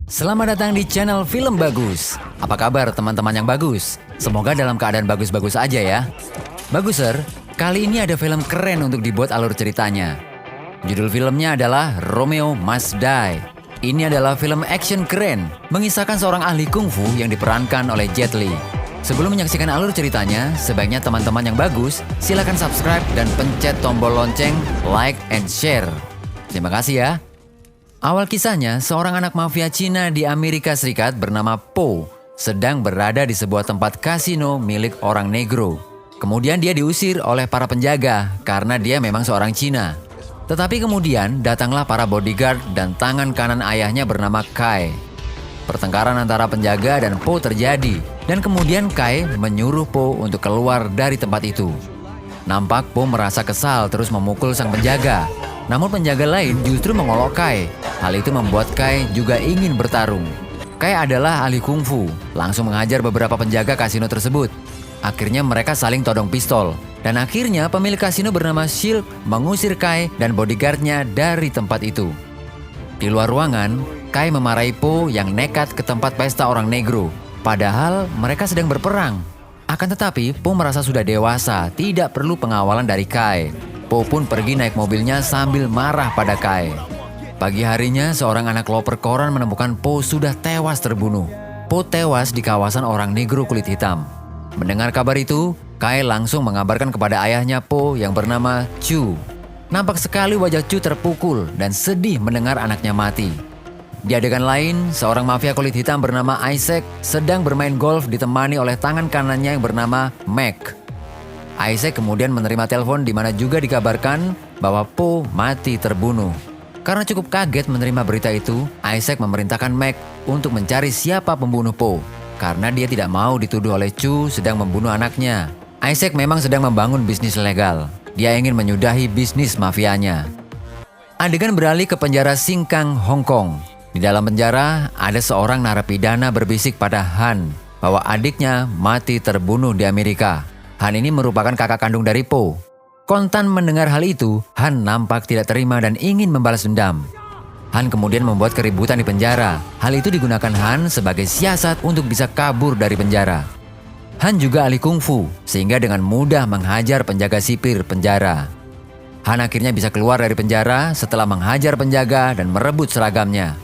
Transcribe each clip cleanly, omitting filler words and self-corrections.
Selamat datang di channel Film Bagus. Apa kabar teman-teman yang bagus? Semoga dalam keadaan bagus-bagus aja ya. Baguser, kali ini ada film keren untuk dibuat alur ceritanya. Judul filmnya adalah Romeo Must Die. Ini adalah film action keren, mengisahkan seorang ahli kungfu yang diperankan oleh Jet Li. Sebelum menyaksikan alur ceritanya, sebaiknya teman-teman yang bagus, silakan subscribe dan pencet tombol lonceng, like, and share. Terima kasih ya. Awal kisahnya, seorang anak mafia Cina di Amerika Serikat bernama Po sedang berada di sebuah tempat kasino milik orang negro. Kemudian dia diusir oleh para penjaga karena dia memang seorang Cina. Tetapi kemudian datanglah para bodyguard dan tangan kanan ayahnya bernama Kai. Pertengkaran antara penjaga dan Po terjadi dan kemudian Kai menyuruh Po untuk keluar dari tempat itu. Nampak Po merasa kesal terus memukul sang penjaga. Namun penjaga lain justru mengolok Kai. Hal itu membuat Kai juga ingin bertarung. Kai adalah ahli kungfu, langsung menghajar beberapa penjaga kasino tersebut. Akhirnya mereka saling todong pistol. Dan akhirnya pemilik kasino bernama Silk mengusir Kai dan bodyguardnya dari tempat itu. Di luar ruangan, Kai memarahi Po yang nekat ke tempat pesta orang negro. Padahal mereka sedang berperang. Akan tetapi Po merasa sudah dewasa, tidak perlu pengawalan dari Kai. Po pun pergi naik mobilnya sambil marah pada Kai. Pagi harinya, seorang anak loper koran menemukan Po sudah tewas terbunuh. Po tewas di kawasan orang negro kulit hitam. Mendengar kabar itu, Kai langsung mengabarkan kepada ayahnya Po yang bernama Chu. Nampak sekali wajah Chu terpukul dan sedih mendengar anaknya mati. Di adegan lain, seorang mafia kulit hitam bernama Isaac sedang bermain golf ditemani oleh tangan kanannya yang bernama Mac. Isaac kemudian menerima telepon di mana juga dikabarkan bahwa Po mati terbunuh. Karena cukup kaget menerima berita itu, Isaac memerintahkan Mac untuk mencari siapa pembunuh Po. Karena dia tidak mau dituduh oleh Chu sedang membunuh anaknya. Isaac memang sedang membangun bisnis legal. Dia ingin menyudahi bisnis mafianya. Adegan beralih ke penjara Singkang, Hong Kong. Di dalam penjara, ada seorang narapidana berbisik pada Han bahwa adiknya mati terbunuh di Amerika. Han ini merupakan kakak kandung dari Po. Kontan mendengar hal itu, Han nampak tidak terima dan ingin membalas dendam. Han kemudian membuat keributan di penjara. Hal itu digunakan Han sebagai siasat untuk bisa kabur dari penjara. Han juga ahli kungfu, sehingga dengan mudah menghajar penjaga sipir penjara. Han akhirnya bisa keluar dari penjara setelah menghajar penjaga dan merebut seragamnya.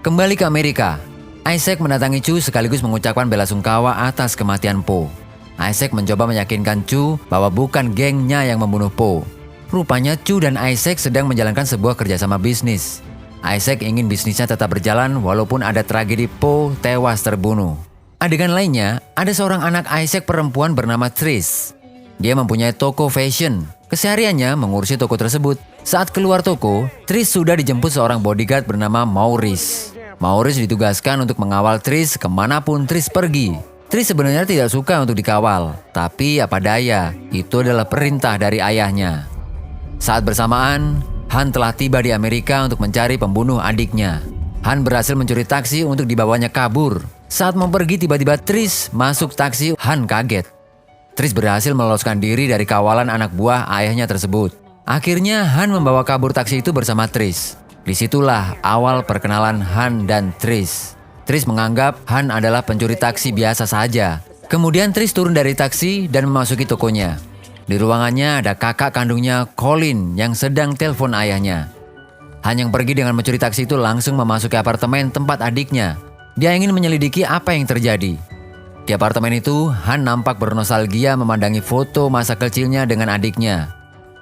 Kembali ke Amerika, Isaac mendatangi Chu sekaligus mengucapkan bela sungkawa atas kematian Po. Isaac mencoba meyakinkan Chu bahwa bukan gengnya yang membunuh Po. Rupanya Chu dan Isaac sedang menjalankan sebuah kerjasama bisnis. Isaac ingin bisnisnya tetap berjalan walaupun ada tragedi Po tewas terbunuh. Adegan lainnya, ada seorang anak Isaac perempuan bernama Trish. Dia mempunyai toko fashion. Kesehariannya mengurusi toko tersebut. Saat keluar toko, Trish sudah dijemput seorang bodyguard bernama Maurice. Maurice ditugaskan untuk mengawal Trish kemanapun Trish pergi. Trish sebenarnya tidak suka untuk dikawal, tapi apa daya, itu adalah perintah dari ayahnya. Saat bersamaan, Han telah tiba di Amerika untuk mencari pembunuh adiknya. Han berhasil mencuri taksi untuk dibawanya kabur. Saat mau pergi tiba-tiba Trish masuk taksi, Han kaget. Trish berhasil meloloskan diri dari kawalan anak buah ayahnya tersebut. Akhirnya Han membawa kabur taksi itu bersama Trish. Disitulah awal perkenalan Han dan Trish. Trish menganggap Han adalah pencuri taksi biasa saja. Kemudian Trish turun dari taksi dan memasuki tokonya. Di ruangannya ada kakak kandungnya Colin yang sedang telepon ayahnya. Han yang pergi dengan mencuri taksi itu langsung memasuki apartemen tempat adiknya. Dia ingin menyelidiki apa yang terjadi. Di apartemen itu, Han nampak bernostalgia memandangi foto masa kecilnya dengan adiknya.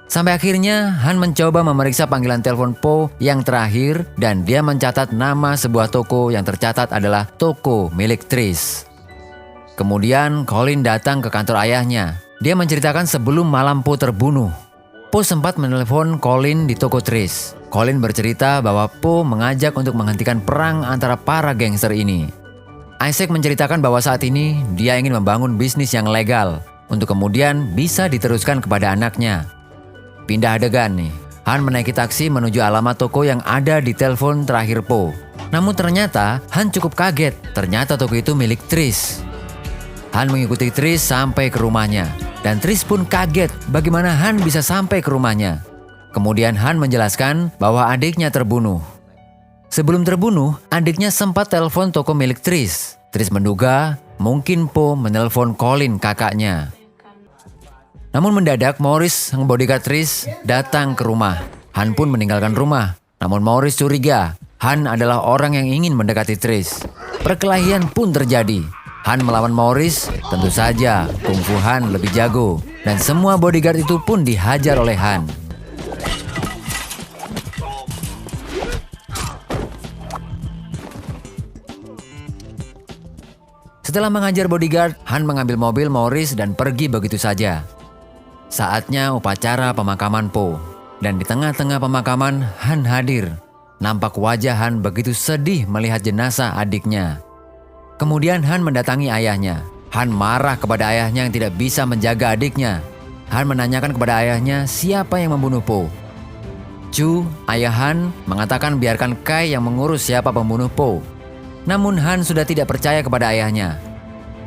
Sampai akhirnya Han mencoba memeriksa panggilan telepon Po yang terakhir dan dia mencatat nama sebuah toko yang tercatat adalah toko milik Trish. Kemudian Colin datang ke kantor ayahnya. Dia menceritakan sebelum malam Po terbunuh. Po sempat menelepon Colin di toko Trish. Colin bercerita bahwa Po mengajak untuk menghentikan perang antara para gangster ini. Isaac menceritakan bahwa saat ini dia ingin membangun bisnis yang legal untuk kemudian bisa diteruskan kepada anaknya. Pindah adegan nih. Han menaiki taksi menuju alamat toko yang ada di telepon terakhir Po. Namun ternyata Han cukup kaget. Ternyata toko itu milik Trish. Han mengikuti Trish sampai ke rumahnya. Dan Trish pun kaget bagaimana Han bisa sampai ke rumahnya. Kemudian Han menjelaskan bahwa adiknya terbunuh. Sebelum terbunuh, adiknya sempat telepon toko milik Tris. Tris menduga mungkin Po menelpon Colin kakaknya. Namun mendadak Morris, sang bodyguard Tris, datang ke rumah. Han pun meninggalkan rumah. Namun Morris curiga, Han adalah orang yang ingin mendekati Tris. Perkelahian pun terjadi. Han melawan Morris, tentu saja kungfu Han lebih jago. Dan semua bodyguard itu pun dihajar oleh Han. Setelah menghajar bodyguard, Han mengambil mobil Morris dan pergi begitu saja. Saatnya upacara pemakaman Po. Dan di tengah-tengah pemakaman, Han hadir. Nampak wajah Han begitu sedih melihat jenazah adiknya. Kemudian Han mendatangi ayahnya. Han marah kepada ayahnya yang tidak bisa menjaga adiknya. Han menanyakan kepada ayahnya siapa yang membunuh Po. Chu, ayah Han, mengatakan biarkan Kai yang mengurus siapa pembunuh Po. Namun Han sudah tidak percaya kepada ayahnya.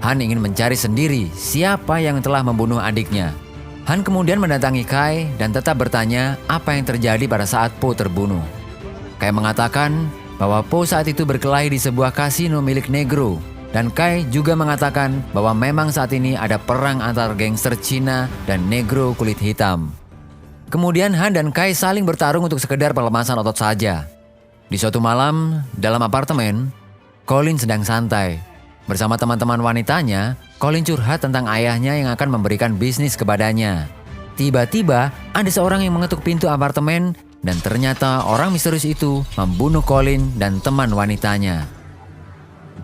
Han ingin mencari sendiri siapa yang telah membunuh adiknya. Han kemudian mendatangi Kai dan tetap bertanya apa yang terjadi pada saat Po terbunuh. Kai mengatakan bahwa Po saat itu berkelahi di sebuah kasino milik Negro. Dan Kai juga mengatakan bahwa memang saat ini ada perang antar gangster Cina dan Negro kulit hitam. Kemudian Han dan Kai saling bertarung untuk sekedar pelemasan otot saja. Di suatu malam, dalam apartemen, Colin sedang santai. Bersama teman-teman wanitanya, Colin curhat tentang ayahnya yang akan memberikan bisnis kepadanya. Tiba-tiba, ada seorang yang mengetuk pintu apartemen dan ternyata orang misterius itu membunuh Colin dan teman wanitanya.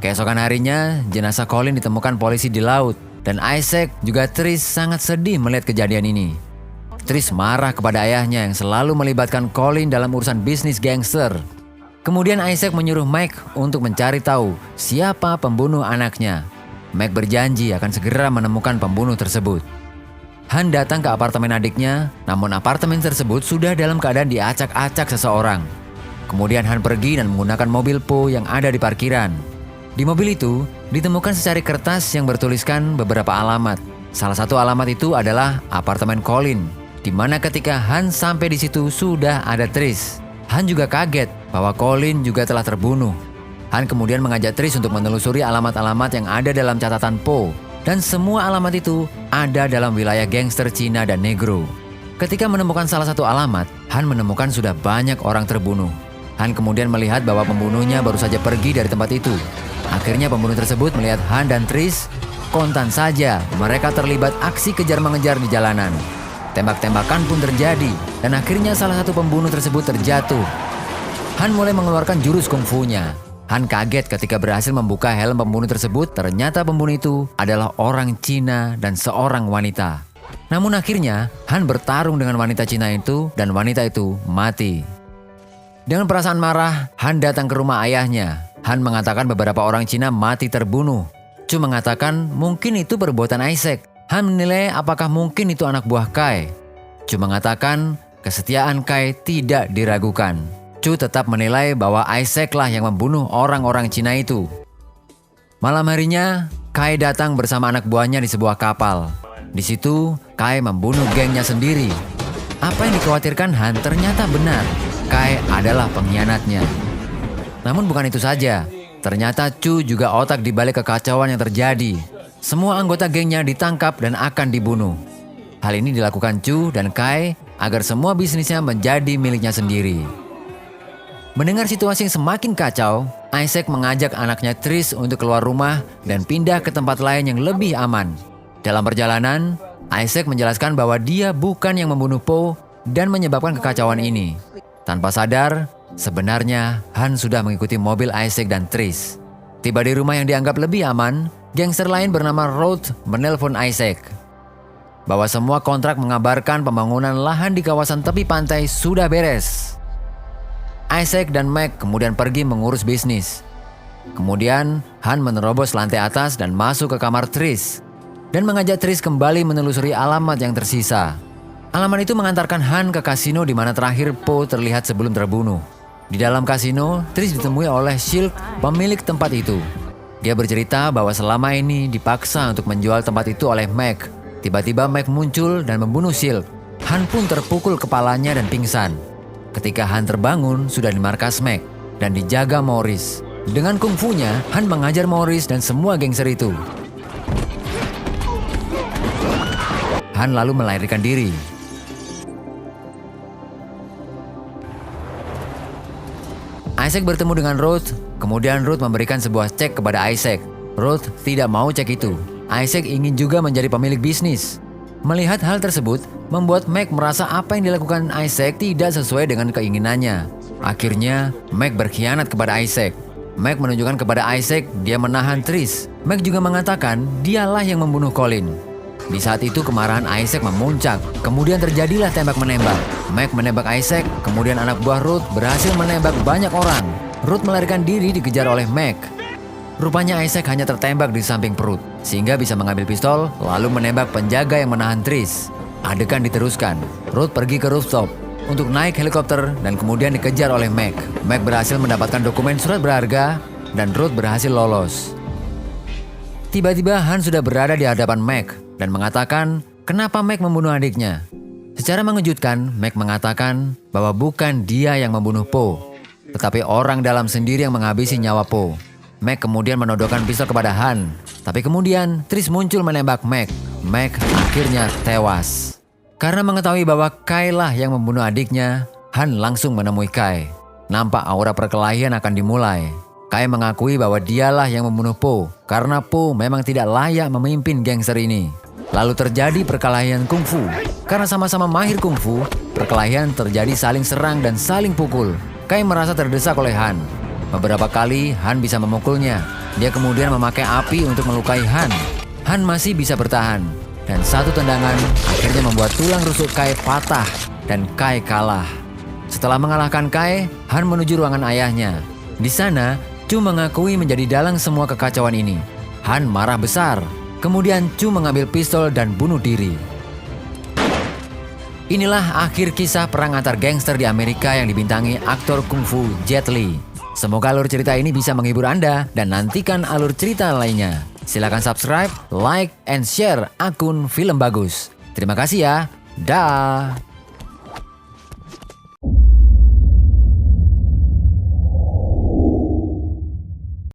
Keesokan harinya, jenazah Colin ditemukan polisi di laut dan Isaac juga Tris sangat sedih melihat kejadian ini. Tris marah kepada ayahnya yang selalu melibatkan Colin dalam urusan bisnis gangster. Kemudian Isaac menyuruh Mike untuk mencari tahu siapa pembunuh anaknya. Mike berjanji akan segera menemukan pembunuh tersebut. Han datang ke apartemen adiknya, namun apartemen tersebut sudah dalam keadaan diacak-acak seseorang. Kemudian Han pergi dan menggunakan mobil Po yang ada di parkiran. Di mobil itu ditemukan secari kertas yang bertuliskan beberapa alamat. Salah satu alamat itu adalah apartemen Colin, di mana ketika Han sampai di situ sudah ada Tris. Han juga kaget bahwa Colin juga telah terbunuh. Han kemudian mengajak Tris untuk menelusuri alamat-alamat yang ada dalam catatan Po. Dan semua alamat itu ada dalam wilayah gangster Cina dan Negro. Ketika menemukan salah satu alamat, Han menemukan sudah banyak orang terbunuh. Han kemudian melihat bahwa pembunuhnya baru saja pergi dari tempat itu. Akhirnya pembunuh tersebut melihat Han dan Tris. Kontan saja mereka terlibat aksi kejar-mengejar di jalanan. Tembak-tembakan pun terjadi dan akhirnya salah satu pembunuh tersebut terjatuh. Han mulai mengeluarkan jurus kungfunya. Han kaget ketika berhasil membuka helm pembunuh tersebut. Ternyata pembunuh itu adalah orang Cina dan seorang wanita. Namun akhirnya Han bertarung dengan wanita Cina itu dan wanita itu mati. Dengan perasaan marah, Han datang ke rumah ayahnya. Han mengatakan beberapa orang Cina mati terbunuh. Chu mengatakan mungkin itu perbuatan Isaac. Han menilai apakah mungkin itu anak buah Kai. Chu mengatakan kesetiaan Kai tidak diragukan. Chu tetap menilai bahwa Isaac lah yang membunuh orang-orang Cina itu. Malam harinya, Kai datang bersama anak buahnya di sebuah kapal. Di situ, Kai membunuh gengnya sendiri. Apa yang dikhawatirkan Han ternyata benar. Kai adalah pengkhianatnya. Namun bukan itu saja. Ternyata Chu juga otak di balik kekacauan yang terjadi. Semua anggota gengnya ditangkap dan akan dibunuh. Hal ini dilakukan Chu dan Kai agar semua bisnisnya menjadi miliknya sendiri. Mendengar situasi yang semakin kacau, Isaac mengajak anaknya Tris untuk keluar rumah dan pindah ke tempat lain yang lebih aman. Dalam perjalanan, Isaac menjelaskan bahwa dia bukan yang membunuh Po dan menyebabkan kekacauan ini. Tanpa sadar, sebenarnya Han sudah mengikuti mobil Isaac dan Tris. Tiba di rumah yang dianggap lebih aman, gangster lain bernama Rhodes menelpon Isaac bahwa semua kontrak mengabarkan pembangunan lahan di kawasan tepi pantai sudah beres. Isaac dan Mac kemudian pergi mengurus bisnis. Kemudian Han menerobos lantai atas dan masuk ke kamar Tris dan mengajak Tris kembali menelusuri alamat yang tersisa. Alamat itu mengantarkan Han ke kasino di mana terakhir Po terlihat sebelum terbunuh. Di dalam kasino, Tris ditemui oleh Silk, pemilik tempat itu. Dia bercerita bahwa selama ini dipaksa untuk menjual tempat itu oleh Mac. Tiba-tiba Mac muncul dan membunuh Silk. Han pun terpukul kepalanya dan pingsan. Ketika Han terbangun, sudah di markas Mac. dan dijaga Morris. Dengan kungfunya, Han mengajar Morris dan semua gangster itu. Han lalu melarikan diri. Isaac bertemu dengan Ruth, kemudian Ruth memberikan sebuah cek kepada Isaac. Ruth tidak mau cek itu. Isaac ingin juga menjadi pemilik bisnis. Melihat hal tersebut, membuat Mac merasa apa yang dilakukan Isaac tidak sesuai dengan keinginannya. Akhirnya, Mac berkhianat kepada Isaac. Mac menunjukkan kepada Isaac dia menahan Trish. Mac juga mengatakan dialah yang membunuh Colin. Di saat itu kemarahan Isaac memuncak. Kemudian terjadilah tembak-menembak. Mac menembak Isaac, kemudian anak buah Ruth berhasil menembak banyak orang. Ruth melarikan diri dikejar oleh Mac. Rupanya Isaac hanya tertembak di samping perut, sehingga bisa mengambil pistol lalu menembak penjaga yang menahan Trish. Adegan diteruskan. Ruth pergi ke rooftop untuk naik helikopter dan kemudian dikejar oleh Mac. Mac berhasil mendapatkan dokumen surat berharga dan Ruth berhasil lolos. Tiba-tiba Han sudah berada di hadapan Mac dan mengatakan kenapa Mac membunuh adiknya. Secara mengejutkan, Mac mengatakan bahwa bukan dia yang membunuh Po, tetapi orang dalam sendiri yang menghabisi nyawa Po. Mac kemudian menodongkan pistol kepada Han, tapi kemudian Trish muncul menembak Mac. Mac akhirnya tewas. Karena mengetahui bahwa Kai lah yang membunuh adiknya, Han langsung menemui Kai. Nampak aura perkelahian akan dimulai. Kai mengakui bahwa dialah yang membunuh Po, karena Po memang tidak layak memimpin gangster ini. Lalu terjadi perkelahian kungfu. Karena sama-sama mahir kungfu, perkelahian terjadi saling serang dan saling pukul. Kai merasa terdesak oleh Han. Beberapa kali Han bisa memukulnya. Dia kemudian memakai api untuk melukai Han. Han masih bisa bertahan. Dan satu tendangan akhirnya membuat tulang rusuk Kai patah dan Kai kalah. Setelah mengalahkan Kai, Han menuju ruangan ayahnya. Di sana, Chu mengakui menjadi dalang semua kekacauan ini. Han marah besar. Kemudian Chu mengambil pistol dan bunuh diri. Inilah akhir kisah perang antar gangster di Amerika yang dibintangi aktor kungfu Jet Li. Semoga alur cerita ini bisa menghibur Anda dan nantikan alur cerita lainnya. Silakan subscribe, like, and share akun Film Bagus. Terima kasih ya. Dah.